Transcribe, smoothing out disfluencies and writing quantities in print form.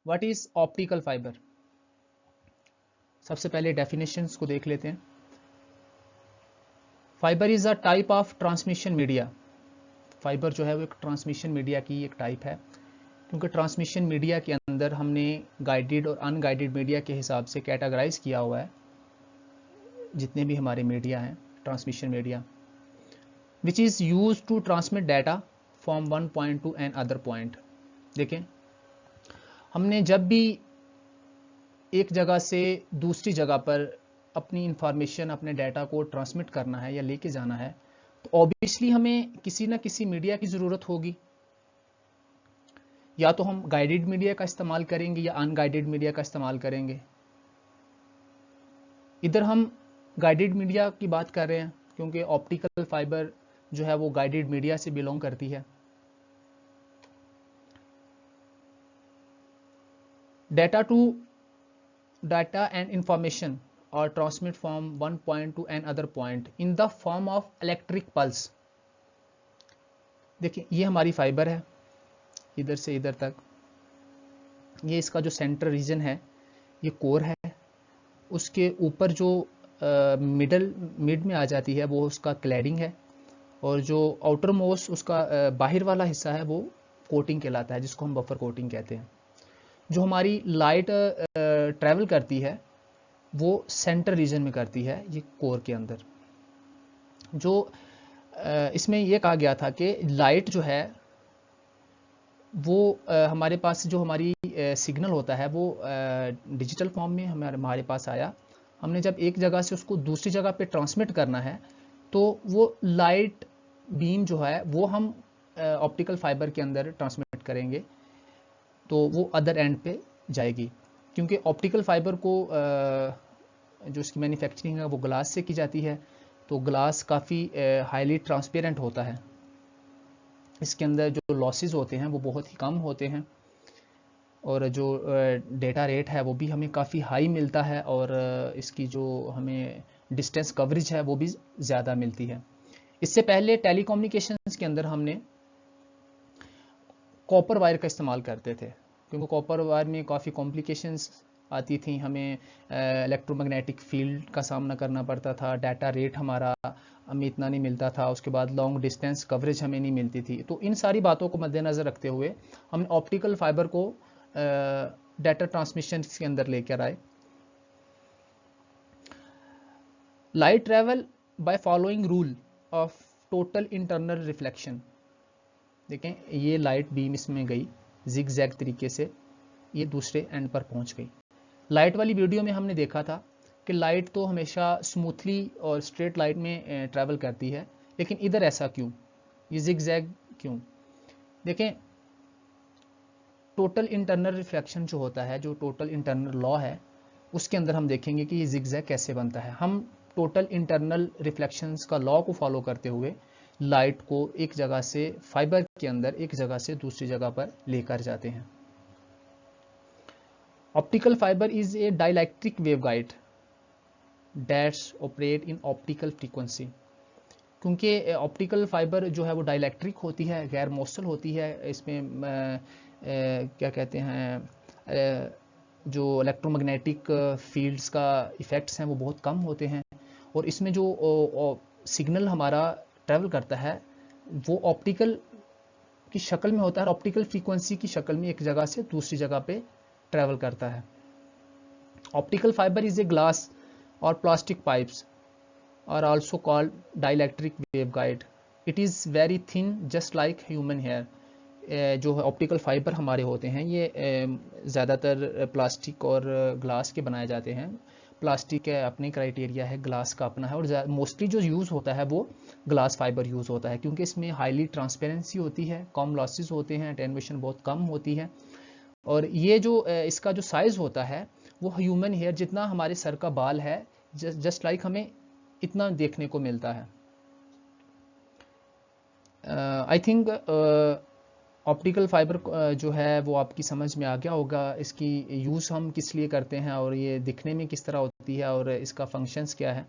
What is optical fibre? सबसे पहले definitions को देख लेते हैं। Fibre is a type of transmission media. Fibre जो है वो एक ट्रांसमिशन मीडिया की एक टाइप है, क्योंकि ट्रांसमिशन मीडिया के अंदर हमने गाइडेड और अनगाइडेड मीडिया के हिसाब से कैटेगराइज किया हुआ है जितने भी हमारे मीडिया हैं, transmission media, which is use to transmit data from one point to another point. देखें, हमने जब भी एक जगह से दूसरी जगह पर अपनी इंफॉर्मेशन, अपने डाटा को ट्रांसमिट करना है या लेके जाना है, तो ऑब्वियसली हमें किसी ना किसी मीडिया की ज़रूरत होगी। या तो हम गाइडेड मीडिया का इस्तेमाल करेंगे या अनगाइडेड मीडिया का इस्तेमाल करेंगे। इधर हम गाइडेड मीडिया की बात कर रहे हैं क्योंकि ऑप्टिकल फाइबर जो है वो गाइडेड मीडिया से बिलोंग करती है। Data and information are transmit from one point to another point in the form of electric pulse. देखिए, ये हमारी फाइबर है, इधर से इधर तक। ये इसका जो सेंटर रीजन है ये कोर है, उसके ऊपर जो मिड में आ जाती है वो उसका क्लैडिंग है, और जो आउटर मोस्ट उसका बाहर वाला हिस्सा है वो कोटिंग कहलाता है, जिसको हम बफर कोटिंग कहते हैं। जो हमारी लाइट ट्रैवल करती है वो सेंटर रीजन में करती है, ये कोर के अंदर। जो इसमें ये कहा गया था कि लाइट जो है वो हमारे पास जो हमारी सिग्नल होता है वो डिजिटल फॉर्म में हमारे पास आया। हमने जब एक जगह से उसको दूसरी जगह पे ट्रांसमिट करना है तो वो लाइट बीम जो है वो हम ऑप्टिकल फाइबर के अंदर ट्रांसमिट करेंगे, तो वो अदर एंड पे जाएगी। क्योंकि ऑप्टिकल फाइबर को जो इसकी मैन्युफैक्चरिंग है वो ग्लास से की जाती है, तो ग्लास काफ़ी हाईली ट्रांसपेरेंट होता है। इसके अंदर जो लॉसेस होते हैं वो बहुत ही कम होते हैं, और जो डेटा रेट है वो भी हमें काफ़ी हाई मिलता है, और इसकी जो हमें डिस्टेंस कवरेज है वो भी ज़्यादा मिलती है। इससे पहले टेलीकम्युनिकेशंस के अंदर हमने कॉपर वायर का इस्तेमाल करते थे, क्योंकि कॉपर वायर में काफ़ी कॉम्प्लिकेशंस आती थी, हमें इलेक्ट्रोमैग्नेटिक फील्ड का सामना करना पड़ता था, डाटा रेट हमारा हमें इतना नहीं मिलता था, उसके बाद लॉन्ग डिस्टेंस कवरेज हमें नहीं मिलती थी। तो इन सारी बातों को मद्देनज़र रखते हुए हमने ऑप्टिकल फाइबर को डाटा ट्रांसमिशन के अंदर लेकर आए। Light travel by following rule of total internal reflection. देखें, ये लाइट बीम इसमें गई जिग जैग तरीके से, ये दूसरे एंड पर पहुंच गई। लाइट वाली वीडियो में हमने देखा था कि लाइट तो हमेशा स्मूथली और स्ट्रेट लाइट में ट्रैवल करती है, लेकिन इधर ऐसा क्यों, ये जिग जैग क्यों? देखें, टोटल इंटरनल रिफ्लेक्शन जो होता है, जो टोटल इंटरनल लॉ है, उसके अंदर हम देखेंगे कि ये जिग जैग कैसे बनता है। हम टोटल इंटरनल रिफ्लेक्शंस का लॉ को फॉलो करते हुए लाइट को एक जगह से फाइबर के अंदर एक जगह से दूसरी जगह पर लेकर जाते हैं। Optical fibre is A dielectric waveguide that's operate in optical frequency. क्योंकि ऑप्टिकल फाइबर जो है वो डाइलेक्ट्रिक होती है, गैर मौसल होती है, इसमें क्या कहते हैं, जो इलेक्ट्रोमैग्नेटिक फील्ड्स का इफ़ेक्ट्स हैं वो बहुत कम होते हैं, और इसमें जो सिग्नल हमारा ट्रैवल करता है वो ऑप्टिकल की शक्ल में होता है, ऑप्टिकल फ्रीक्वेंसी की शक्ल में एक जगह से दूसरी जगह पे ट्रैवल करता है। Optical fibre is a glass और plastic pipes are also called dielectric waveguide. It is very thin just like human hair. जो ऑप्टिकल फाइबर हमारे होते हैं ये ज़्यादातर प्लास्टिक और ग्लास के बनाए जाते हैं। प्लास्टिक का अपनी क्राइटेरिया है, ग्लास का अपना है, और मोस्टली जो यूज़ होता है वो ग्लास फाइबर यूज़ होता है, क्योंकि इसमें हाईली ट्रांसपेरेंसी होती है, कम लॉसेस होते हैं, अटेन्यूएशन बहुत कम होती है, और ये जो इसका जो साइज़ होता है वो ह्यूमन हेयर जितना हमारे सर का बाल है, जस्ट लाइक हमें इतना देखने को मिलता है। आई थिंक ऑप्टिकल फाइबर जो है वो आपकी समझ में आ गया होगा, इसकी यूज़ हम किस लिए करते हैं और ये दिखने में किस तरह होती है और इसका फंक्शंस क्या है।